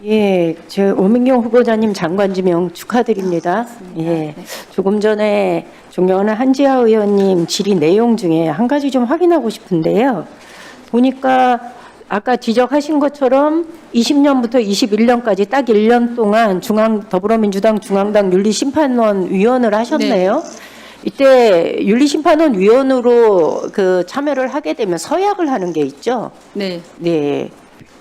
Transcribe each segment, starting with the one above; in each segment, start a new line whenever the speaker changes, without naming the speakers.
예, 저 오민경 후보자님 장관 지명 축하드립니다. 예, 조금 전에 존경하는 한지아 의원님 질의 내용 중에 한 가지 좀 확인하고 싶은데요. 보니까 아까 지적하신 것처럼 20년부터 21년까지 딱 1년 동안 더불어민주당 중앙당 윤리심판원 위원을 하셨네요. 이때 윤리심판원 위원으로 참여를 하게 되면 서약을 하는 게 있죠.
네.
네.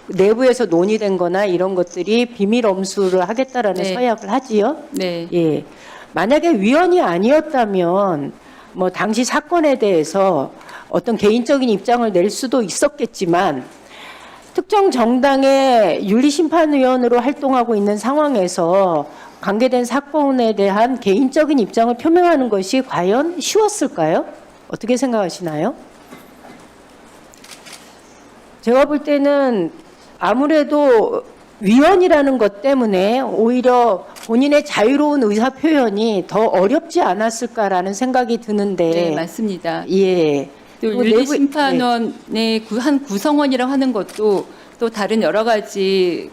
내부에서 논의된 거나 이런 것들이 비밀 엄수를 하겠다라는
네.
서약을 하지요.
네.
예. 만약에 위원이 아니었다면 뭐 당시 사건에 대해서 어떤 개인적인 입장을 낼 수도 있었겠지만 특정 정당의 윤리심판위원으로 활동하고 있는 상황에서 관계된 사건에 대한 개인적인 입장을 표명하는 것이 과연 쉬웠을까요? 어떻게 생각하시나요? 제가 볼 때는 아무래도 위원이라는 것 때문에 오히려 본인의 자유로운 의사 표현이 더 어렵지 않았을까라는 생각이 드는데.
네, 맞습니다.
예.
또
또
윤리심판원의 한 구성원이라고 하는 것도 또 다른 여러 가지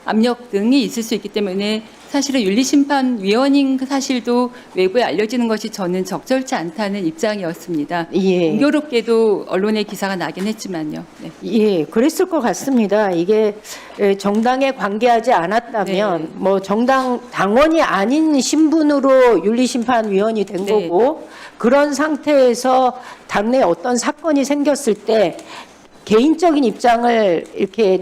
압력 등이 있을 수 있기 때문에 사실은 윤리심판위원인 그 사실도 외부에 알려지는 것이 저는 적절치 않다는 입장이었습니다.
예.
공교롭게도 언론에 기사가 나긴 했지만요. 네.
예, 그랬을 것 같습니다. 이게 정당에 관계하지 않았다면
네.
뭐 정당 당원이 아닌 신분으로 윤리심판위원이 된
네.
거고 그런 상태에서 당내에 어떤 사건이 생겼을 때 개인적인 입장을 이렇게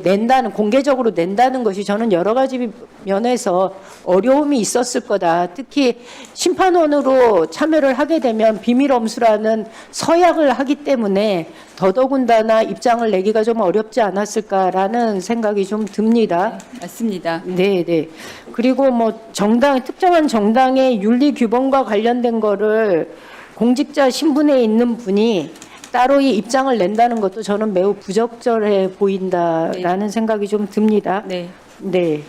공개적으로 낸다는 것이 저는 여러 가지 면에서 어려움이 있었을 거다. 특히 심판원으로 참여를 하게 되면 비밀엄수라는 서약을 하기 때문에 더더군다나 입장을 내기가 좀 어렵지 않았을까라는 생각이 좀 듭니다.
네, 맞습니다.
네, 네. 그리고 뭐 특정한 정당의 윤리 규범과 관련된 거를 공직자 신분에 있는 분이 따로 이 입장을 낸다는 것도 저는 매우 부적절해 보인다라는 생각이 좀 듭니다.
네.
네.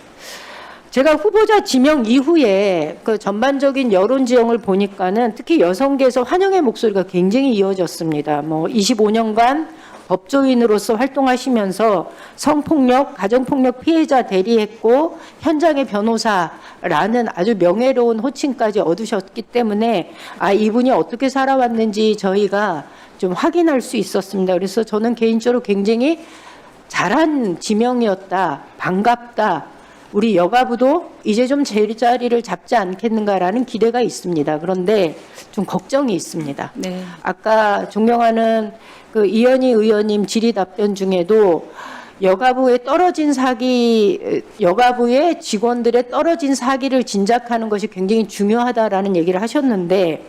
제가 후보자 지명 이후에 그 전반적인 여론 지형을 보니까는 특히 여성계에서 환영의 목소리가 굉장히 이어졌습니다. 뭐 25년간 법조인으로서 활동하시면서 성폭력, 가정폭력 피해자 대리했고 현장의 변호사라는 아주 명예로운 호칭까지 얻으셨기 때문에 이분이 어떻게 살아왔는지 저희가 좀 확인할 수 있었습니다. 그래서 저는 개인적으로 굉장히 잘한 지명이었다. 반갑다. 우리 여가부도 이제 좀 제자리를 잡지 않겠는가라는 기대가 있습니다. 그런데 좀 걱정이 있습니다.
네.
아까 존경하는 이현희 의원님 질의 답변 중에도 여가부의 직원들의 떨어진 사기를 진작하는 것이 굉장히 중요하다라는 얘기를 하셨는데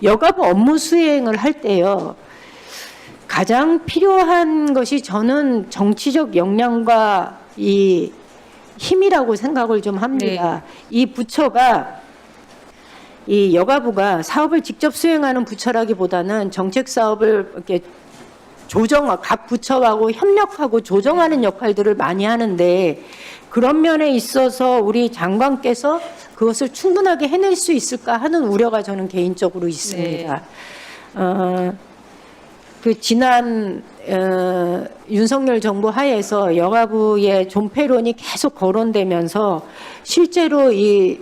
여가부 업무 수행을 할 때요. 가장 필요한 것이 저는 정치적 역량과 이 힘이라고 생각을 좀 합니다. 이 부처가 이 여가부가 사업을 직접 수행하는 부처라기보다는 정책 사업을 이렇게 각 부처하고 협력하고 조정하는 역할들을 많이 하는데 그런 면에 있어서 우리 장관께서 그것을 충분하게 해낼 수 있을까 하는 우려가 저는 개인적으로 있습니다. 지난 윤석열 정부 하에서 여가부의 존폐론이 계속 거론되면서 실제로 이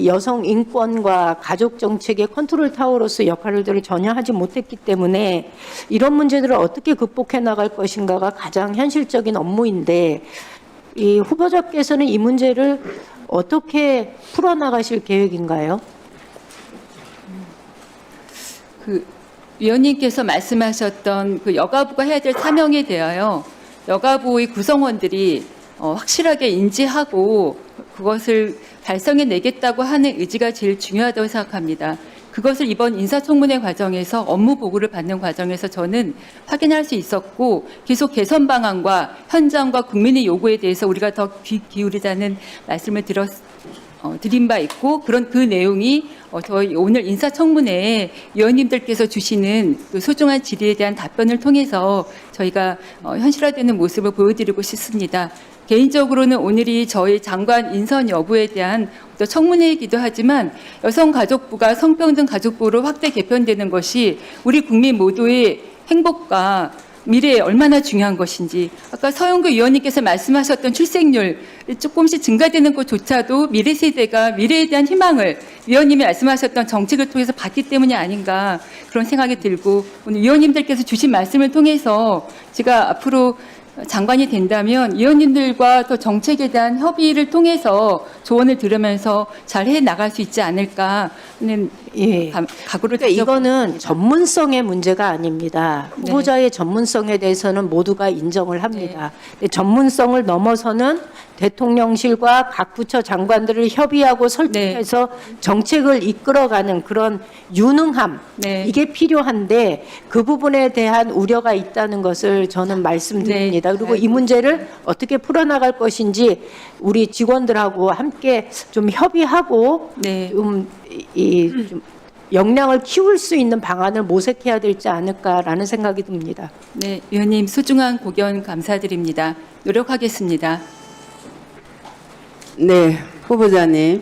여성 인권과 가족 정책의 컨트롤 타워로서 역할들을 전혀 하지 못했기 때문에 이런 문제들을 어떻게 극복해 나갈 것인가가 가장 현실적인 업무인데 이 후보자께서는 이 문제를 어떻게 풀어나가실 계획인가요?
위원님께서 말씀하셨던 여가부가 해야 될 사명에 대하여 여가부의 구성원들이 확실하게 인지하고 그것을 달성해내겠다고 하는 의지가 제일 중요하다고 생각합니다. 그것을 이번 인사청문회 과정에서 업무 보고를 받는 과정에서 저는 확인할 수 있었고 계속 개선 방안과 현장과 국민의 요구에 대해서 우리가 더 귀 기울이자는 말씀을 드린 바 있고 그 내용이 저희 오늘 인사청문회에 위원님들께서 주시는 그 소중한 질의에 대한 답변을 통해서 저희가 현실화되는 모습을 보여드리고 싶습니다. 개인적으로는 오늘이 저희 장관 인선 여부에 대한 어떤 청문회이기도 하지만 여성가족부가 성평등 가족부로 확대 개편되는 것이 우리 국민 모두의 행복과 미래에 얼마나 중요한 것인지, 아까 서영구 의원님께서 말씀하셨던 출생률 조금씩 증가되는 것조차도 미래 세대가 미래에 대한 희망을 위원님이 말씀하셨던 정책을 통해서 받기 때문이 아닌가 그런 생각이 들고, 오늘 위원님들께서 주신 말씀을 통해서 제가 앞으로 장관이 된다면 위원님들과 또 정책에 대한 협의를 통해서 조언을 들으면서 잘 해 나갈 수 있지 않을까 하는
예.
각오를
그러니까 이거는 전문성의 문제가 아닙니다.
네.
후보자의 전문성에 대해서는 모두가 인정을 합니다. 근데 전문성을 넘어서는 대통령실과 각 부처 장관들을 협의하고 설득해서 정책을 이끌어가는 그런 유능함,
네.
이게 필요한데 그 부분에 대한 우려가 있다는 것을 저는 말씀드립니다.
네.
그리고 이 문제를 어떻게 풀어나갈 것인지 우리 직원들하고 함께 좀 협의하고
네.
좀 역량을 키울 수 있는 방안을 모색해야 되지 않을까라는 생각이 듭니다.
네, 위원님 소중한 고견 감사드립니다. 노력하겠습니다.
네, 후보자님.